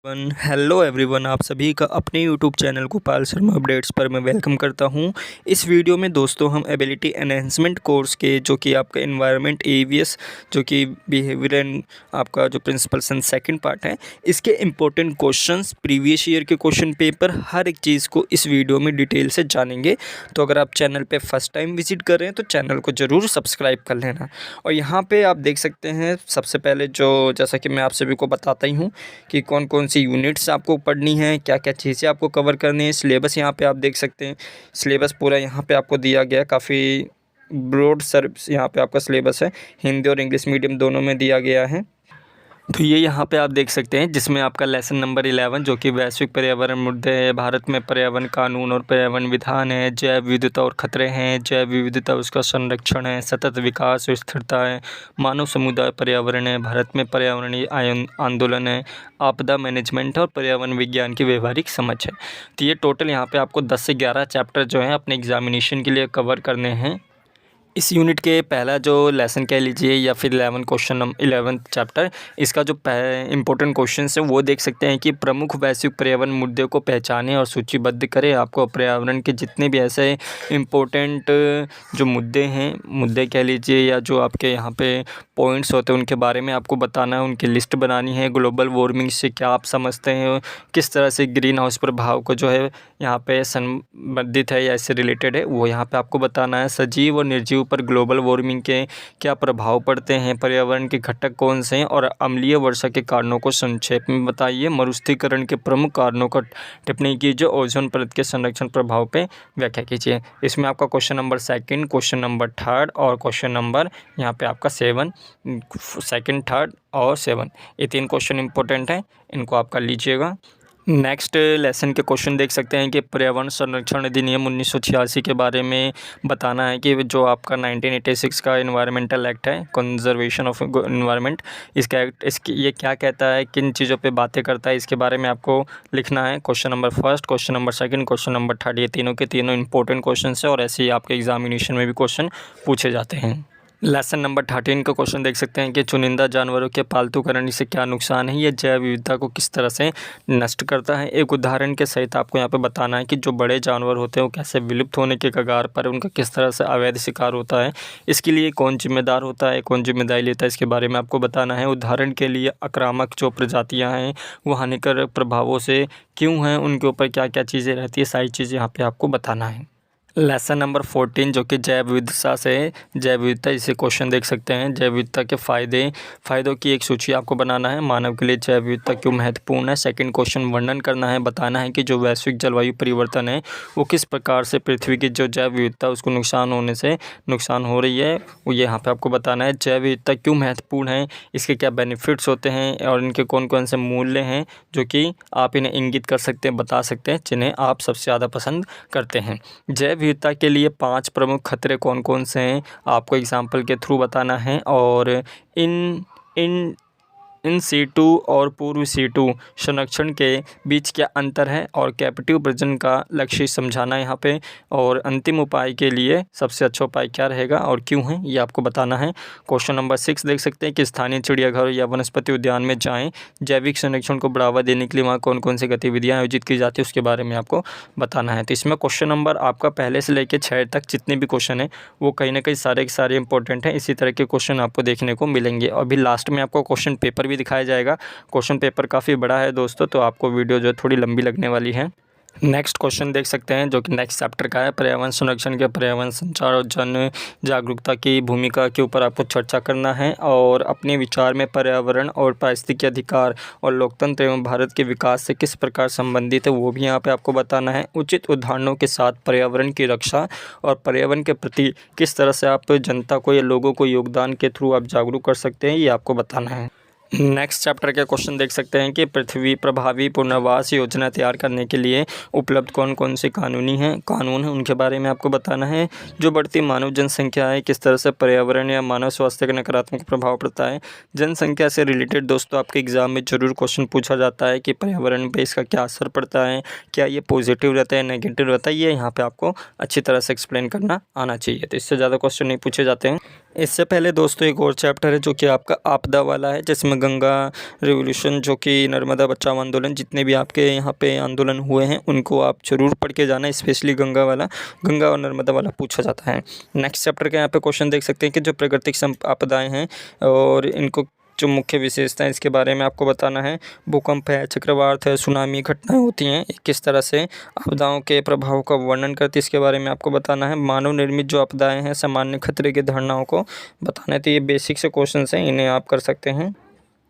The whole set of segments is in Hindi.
हेलो एवरीवन, आप सभी का अपने YouTube channel Gopal Sharma updates पर मैं वेलकम करता हूं। इस वीडियो में दोस्तों हम एबिलिटी एनहेंसमेंट कोर्स के जो कि आपका एनवायरनमेंट एवीएस जो कि बिहेवियर एंड आपका जो प्रिंसिपल सन सेकंड पार्ट है, इसके इम्पोर्टेंट क्वेश्चंस, प्रीवियस ईयर के क्वेश्चन पेपर, हर एक चीज़ को इस वीडियो में डिटेल से जानेंगे। तो अगर आप चैनल पर फर्स्ट टाइम विजिट कर रहे हैं तो चैनल को ज़रूर सब्सक्राइब कर लेना। और यहाँ पर आप देख सकते हैं, सबसे पहले जो जैसा कि मैं आप सभी को बताता ही हूँ कि कौन कौन सी यूनिट्स आपको पढ़नी है, क्या क्या चीज़ें आपको कवर करनी है। सिलेबस यहाँ पे आप देख सकते हैं, सिलेबस पूरा यहाँ पे आपको दिया गया है। काफ़ी ब्रॉड सर यहाँ पे आपका सिलेबस है, हिंदी और इंग्लिश मीडियम दोनों में दिया गया है। तो ये यहाँ पे आप देख सकते हैं, जिसमें आपका लेसन नंबर 11 जो कि वैश्विक पर्यावरण मुद्दे है, भारत में पर्यावरण कानून और पर्यावरण विधान है, जैव विविधता और खतरे हैं, जैव विविधता उसका संरक्षण है, सतत विकास और स्थिरता है, मानव समुदाय पर्यावरण है, भारत में पर्यावरणीय आंदोलन है, आपदा मैनेजमेंट और पर्यावरण विज्ञान की व्यवहारिक समझ है। तो ये टोटल यहाँ पे आपको 10 से 11 चैप्टर जो हैं अपने एग्जामिनेशन के लिए कवर करने हैं। इस यूनिट के पहला जो लेसन कह लीजिए या फिर 11th चैप्टर, इसका जो इंपॉर्टेंट क्वेश्चन है वो देख सकते हैं कि प्रमुख वैश्विक पर्यावरण मुद्दे को पहचानें और सूचीबद्ध करें। आपको पर्यावरण के जितने भी ऐसे इम्पोर्टेंट जो मुद्दे कह लीजिए या जो आपके यहाँ पे पॉइंट्स होते हैं उनके बारे में आपको बताना है, उनकी लिस्ट बनानी है। ग्लोबल वार्मिंग से क्या आप समझते हैं, किस तरह से ग्रीन हाउस प्रभाव को जो है यहाँ पे संबंधित है या इससे रिलेटेड है, वो यहाँ पे आपको बताना है। सजीव और निर्जीव पर ग्लोबल वार्मिंग के क्या प्रभाव पड़ते हैं, पर्यावरण के घटक कौन से हैं और अम्लीय वर्षा के कारणों को संक्षेप में बताइए। मरुस्थलीकरण के प्रमुख कारणों का टिप्पणी कीजिए। ओजोन परत के संरक्षण प्रभाव पे व्याख्या कीजिए। इसमें आपका क्वेश्चन नंबर 2, क्वेश्चन नंबर 3 और क्वेश्चन नंबर यहाँ पे आपका 7, 2, 3 और 7, ये 3 क्वेश्चन इंपॉर्टेंट हैं, इनको आप कर लीजिएगा। नेक्स्ट लेसन के क्वेश्चन देख सकते हैं कि पर्यावरण संरक्षण अधिनियम 1986 के बारे में बताना है कि जो आपका 1986 का एनवायरमेंटल एक्ट है, कंजर्वेशन ऑफ एनवायरनमेंट, इसका एक्ट ये क्या कहता है, किन चीज़ों पे बातें करता है, इसके बारे में आपको लिखना है। Question number 1, question number 2, question number 3, ये तीनों के तीनों इंपॉर्टेंट क्वेश्चन है और ऐसे ही आपके एग्जामिनेशन में भी क्वेश्चन पूछे जाते हैं। लेसन नंबर 13 का क्वेश्चन देख सकते हैं कि चुनिंदा जानवरों के पालतूकरण से क्या नुकसान है, ये जैव विविधता को किस तरह से नष्ट करता है। एक उदाहरण के सहित आपको यहाँ पे बताना है कि जो बड़े जानवर होते हैं वो कैसे विलुप्त होने के कगार पर, उनका किस तरह से अवैध शिकार होता है, इसके लिए कौन जिम्मेदार होता है, कौन जिम्मेदारी लेता है, इसके बारे में आपको बताना है। उदाहरण के लिए आक्रामक जो प्रजातियाँ हैं वो हानिकारक प्रभावों से क्यों हैं, उनके ऊपर क्या क्या चीज़ें रहती है, सारी चीज़ें यहाँ पर आपको बताना है। लेसन नंबर 14 जो कि जैव विविधता से, जैव विविधता, इसे क्वेश्चन देख सकते हैं। जैव विविधता के फ़ायदों की एक सूची आपको बनाना है। मानव के लिए जैव विविधता क्यों महत्वपूर्ण है। सेकंड क्वेश्चन वर्णन करना है, बताना है कि जो वैश्विक जलवायु परिवर्तन है वो किस प्रकार से पृथ्वी की जो जैव विविधता उसको नुकसान हो रही है, वो यहाँ पर आपको बताना है। जैव विविधता क्यों महत्वपूर्ण है, इसके क्या बेनिफिट्स होते हैं और इनके कौन कौन से मूल्य हैं जो कि आप इन्हें इंगित कर सकते हैं, बता सकते हैं, जिन्हें आप सबसे ज़्यादा पसंद करते हैं। जैव विविधता के लिए 5 प्रमुख खतरे कौन कौन से हैं आपको एग्जाम्पल के थ्रू बताना है। और इन सीटू और पूर्व सीटू संरक्षण के बीच क्या अंतर है और कैप्टिव प्रजनन का लक्ष्य समझाना है यहाँ पे। और अंतिम उपाय के लिए सबसे अच्छा उपाय क्या रहेगा और क्यों है, ये आपको बताना है। क्वेश्चन नंबर 6 देख सकते हैं कि स्थानीय चिड़ियाघर या वनस्पति उद्यान में जाएं, जैविक संरक्षण को बढ़ावा देने के लिए वहाँ कौन कौन सी गतिविधियाँ आयोजित की जाती है उसके बारे में आपको बताना है। तो इसमें क्वेश्चन नंबर आपका पहले से लेकर 6 तक जितने भी क्वेश्चन हैं वो कहीं ना कहीं सारे के सारे इंपॉर्टेंट हैं। इसी तरह के क्वेश्चन आपको देखने को मिलेंगे। और अभी लास्ट में आपको क्वेश्चन पेपर भी दिखाया जाएगा। क्वेश्चन पेपर काफ़ी बड़ा है दोस्तों, तो आपको वीडियो जो है थोड़ी लंबी लगने वाली है। नेक्स्ट क्वेश्चन देख सकते हैं जो कि नेक्स्ट चैप्टर का है, पर्यावरण संरक्षण के पर्यावरण संचार और जन जागरूकता की भूमिका के ऊपर आपको चर्चा करना है। और अपने विचार में पर्यावरण और पारिस्थितिकी अधिकार और लोकतंत्र एवं भारत के विकास से किस प्रकार संबंधित है वो भी यहाँ पे आपको बताना है। उचित उदाहरणों के साथ पर्यावरण की रक्षा और पर्यावरण के प्रति किस तरह से आप जनता को या लोगों को योगदान के थ्रू आप जागरूक कर सकते हैं, ये आपको बताना है। नेक्स्ट चैप्टर के क्वेश्चन देख सकते हैं कि पृथ्वी प्रभावी पुनर्वास योजना तैयार करने के लिए उपलब्ध कौन कौन से कानून हैं उनके बारे में आपको बताना है। जो बढ़ती मानव जनसंख्या है किस तरह से पर्यावरण या मानव स्वास्थ्य का नकारात्मक प्रभाव पड़ता है। जनसंख्या से रिलेटेड दोस्तों आपके एग्जाम में जरूर क्वेश्चन पूछा जाता है कि पर्यावरण पर इसका क्या असर पड़ता है, क्या ये पॉजिटिव रहता है, नेगेटिव रहता है, ये यहाँ पर आपको अच्छी तरह से एक्सप्लेन करना आना चाहिए। तो इससे ज़्यादा क्वेश्चन नहीं पूछे जाते हैं। इससे पहले दोस्तों एक और चैप्टर है जो कि आपका आपदा वाला है, जिसमें गंगा रिवॉल्यूशन जो कि नर्मदा बचाओ आंदोलन, जितने भी आपके यहाँ पे आंदोलन हुए हैं उनको आप ज़रूर पढ़ के जाना। स्पेशली गंगा वाला, गंगा और नर्मदा वाला पूछा जाता है। नेक्स्ट चैप्टर के यहाँ पे क्वेश्चन देख सकते हैं कि जो प्राकृतिक आपदाएँ हैं और इनको जो मुख्य विशेषता है इसके बारे में आपको बताना है। भूकंप है, चक्रवात है, सुनामी घटनाएं होती हैं, किस तरह से आपदाओं के प्रभाव का वर्णन करती है इसके बारे में आपको बताना है। मानव निर्मित जो आपदाएं हैं, सामान्य खतरे की धारणाओं को बताना है। तो ये बेसिक से क्वेश्चन हैं, इन्हें आप कर सकते हैं।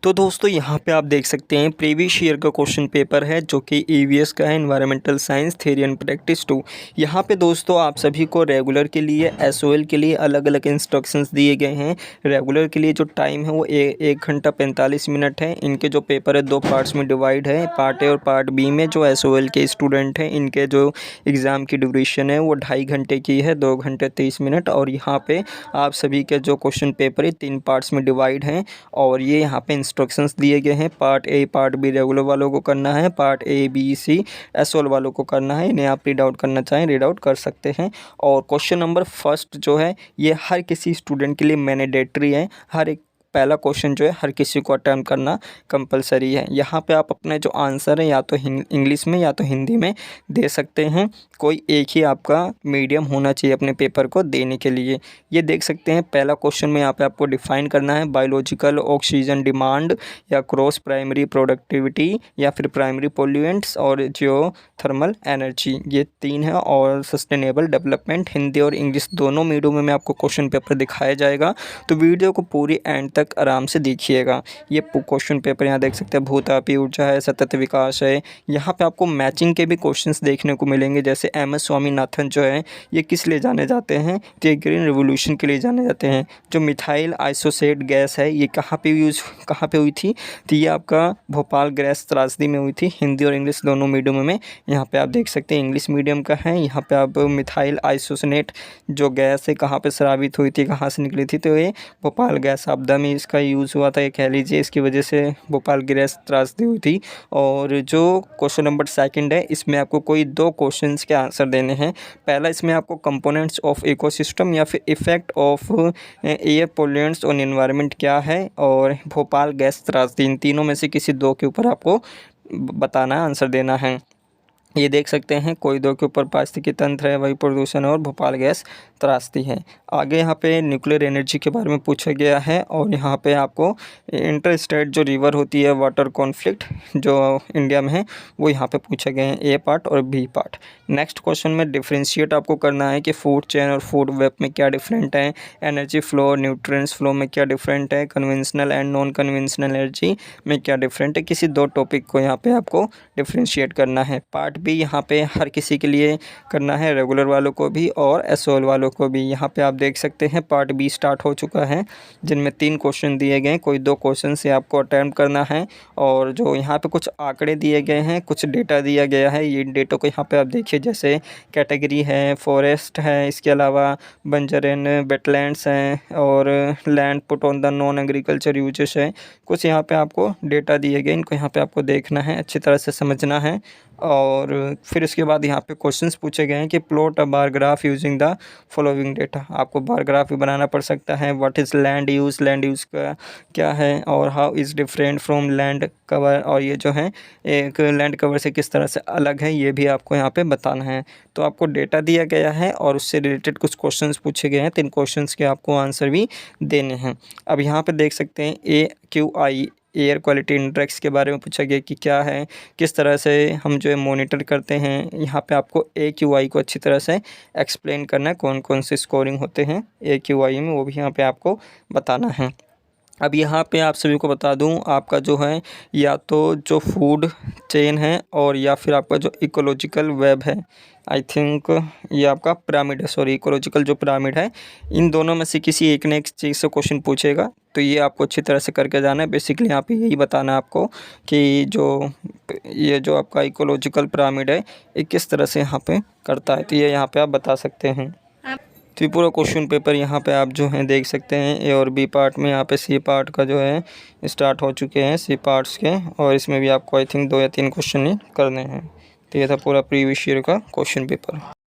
तो दोस्तों यहाँ पे आप देख सकते हैं प्रीवियस ईयर का क्वेश्चन पेपर है जो कि ईवीएस का है, environmental science theory and practice 2। यहाँ पे दोस्तों आप सभी को रेगुलर के लिए, एसओएल के लिए अलग अलग इंस्ट्रक्शंस दिए गए हैं। रेगुलर के लिए जो टाइम है वो 1 घंटा 45 मिनट है। इनके जो पेपर है 2 पार्ट्स में डिवाइड है, पार्ट ए और पार्ट बी में। जो एसओएल के स्टूडेंट हैं इनके जो एग्ज़ाम की ड्यूरेशन है वो 2.5 घंटे की है, 2 घंटे 30 मिनट। और यहाँ पे आप सभी के जो क्वेश्चन पेपर है 3 पार्ट्स में डिवाइड हैं और ये यहाँ पे इंस्ट्रक्शंस दिए गए हैं। Part A part B regular वालों को करना है, part A B C SOL वालों को करना है। इन्हें आप रीड आउट करना चाहें रीड आउट कर सकते हैं। और क्वेश्चन नंबर फर्स्ट जो है ये हर किसी स्टूडेंट के लिए मैंडेटरी है। हर एक पहला क्वेश्चन जो है हर किसी को अटेम्प्ट करना कंपलसरी है। यहाँ पे आप अपने जो आंसर है या तो इंग्लिश में या तो हिंदी में दे सकते हैं। कोई एक ही आपका मीडियम होना चाहिए अपने पेपर को देने के लिए। ये देख सकते हैं पहला क्वेश्चन में यहाँ पे आपको डिफाइन करना है बायोलॉजिकल ऑक्सीजन डिमांड या क्रॉस प्राइमरी प्रोडक्टिविटी या फिर प्राइमरी पोल्यूएंट्स और जियो थर्मल एनर्जी, ये 3 है। और सस्टेनेबल डेवलपमेंट, हिंदी और इंग्लिश दोनों मीडियम में आपको क्वेश्चन पेपर दिखाया जाएगा। तो वीडियो को पूरी एंड तक आराम से देखिएगा। ये क्वेश्चन पेपर यहाँ देख सकते हैं, भूतापी ऊर्जा है, सतत विकास है। यहाँ पे आपको मैचिंग के भी क्वेश्चंस देखने को मिलेंगे। जैसे MS स्वामीनाथन जो है ये किस लिए जाने जाते हैं, तो ये ग्रीन रिवोल्यूशन के लिए जाने जाते हैं। जो मिथाइल आइसोसेट गैस है ये कहाँ पे हुई थी, तो ये आपका भोपाल गैस त्रासदी में हुई थी। हिंदी और इंग्लिश दोनों मीडियम में यहाँ पे आप देख सकते हैं, इंग्लिश मीडियम का है। यहाँ पे आप मिथाइल आइसोसेनेट जो गैस है कहाँ पे स्रावित हुई थी, कहाँ से निकली थी, तो ये भोपाल गैस आपदा में इसका यूज़ हुआ था, ये कह लीजिए। इसकी वजह से भोपाल गैस त्रासदी हुई थी। और जो क्वेश्चन नंबर सेकंड है इसमें आपको कोई 2 क्वेश्चंस के आंसर देने हैं। पहला इसमें आपको कंपोनेंट्स ऑफ इकोसिस्टम या फिर effect of air pollutants on environment क्या है, और भोपाल गैस त्रासदी, इन तीनों में से किसी 2 के ऊपर आपको बताना है, आंसर देना है। ये देख सकते हैं कोई 2 के ऊपर पारिस्थितिकी तंत्र है, वायु प्रदूषण और भोपाल गैस त्रासदी है। आगे यहाँ पे न्यूक्लियर एनर्जी के बारे में पूछा गया है। और यहाँ पे आपको इंटर स्टेट जो रिवर होती है, वाटर कॉन्फ्लिक्ट जो इंडिया में है, वो यहाँ पे पूछे गए हैं, ए पार्ट और बी पार्ट। नेक्स्ट क्वेश्चन में डिफ्रेंशिएट आपको करना है कि फूड चेन और फूड वेब में क्या डिफरेंट है, एनर्जी फ्लो और न्यूट्रिएंट्स फ्लो में क्या डिफरेंट है, conventional and non conventional energy में क्या डिफरेंट है। किसी 2 टॉपिक को यहाँ पे आपको डिफ्रेंशिएट करना है। पार्ट भी यहाँ पे हर किसी के लिए करना है, रेगुलर वालों को भी और एसओएल वालों को भी। यहाँ पे आप देख सकते हैं पार्ट बी स्टार्ट हो चुका है, जिनमें 3 क्वेश्चन दिए गए हैं। कोई 2 क्वेश्चन से आपको अटेम्प्ट करना है। और जो यहाँ पे कुछ आंकड़े दिए गए हैं, कुछ डेटा दिया गया है, ये डेटा को यहाँ पे आप देखिए। जैसे कैटेगरी है, फॉरेस्ट है, इसके अलावा बंजर एंड वेटलैंड्स हैं और land put on the non agriculture uses है। कुछ यहाँ पे आपको डेटा दिए गए, इनको यहाँ पे आपको देखना है, अच्छी तरह से समझना है। और फिर इसके बाद यहाँ पे क्वेश्चंस पूछे गए हैं कि plot a bar graph using the following data. आपको बार ग्राफ भी बनाना पड़ सकता है। व्हाट इज़ लैंड यूज़ का क्या है, और how is different from land cover, और ये जो है एक लैंड कवर से किस तरह से अलग है, ये भी आपको यहाँ पे बताना है। तो आपको डेटा दिया गया है और उससे रिलेटेड कुछ क्वेश्चंस पूछे गए हैं। 3 क्वेश्चंस के आपको आंसर भी देने हैं। अब यहाँ पे देख सकते हैं AQI एयर क्वालिटी इंडेक्स के बारे में पूछा गया कि क्या है, किस तरह से हम जो है मॉनिटर करते हैं। यहाँ पे आपको AQI को अच्छी तरह से एक्सप्लेन करना है, कौन कौन से स्कोरिंग होते हैं AQI में, वो भी यहाँ पे आपको बताना है। अब यहाँ पे आप सभी को बता दूँ, आपका जो है या तो जो फूड चेन है और या फिर आपका जो इकोलॉजिकल वेब है, आई थिंक ये आपका पिरामिड है, सॉरी इकोलॉजिकल जो पिरामिड है, इन दोनों में से किसी एक ने एक चीज़ से क्वेश्चन पूछेगा। तो ये आपको अच्छी तरह से करके जाना है। बेसिकली यहाँ पे यही बताना है आपको कि ये जो आपका इकोलॉजिकल पिरामिड है ये किस तरह से यहाँ पे करता है। तो ये यहाँ पे आप बता सकते हैं। तो ये पूरा क्वेश्चन पेपर यहाँ पे आप जो हैं देख सकते हैं। ए और बी पार्ट में यहाँ पे सी पार्ट का जो है स्टार्ट हो चुके हैं, सी पार्ट्स के, और इसमें भी आपको आई थिंक 2 या 3 क्वेश्चन ही करने हैं। तो ये था पूरा प्रीवियस ईयर का क्वेश्चन पेपर।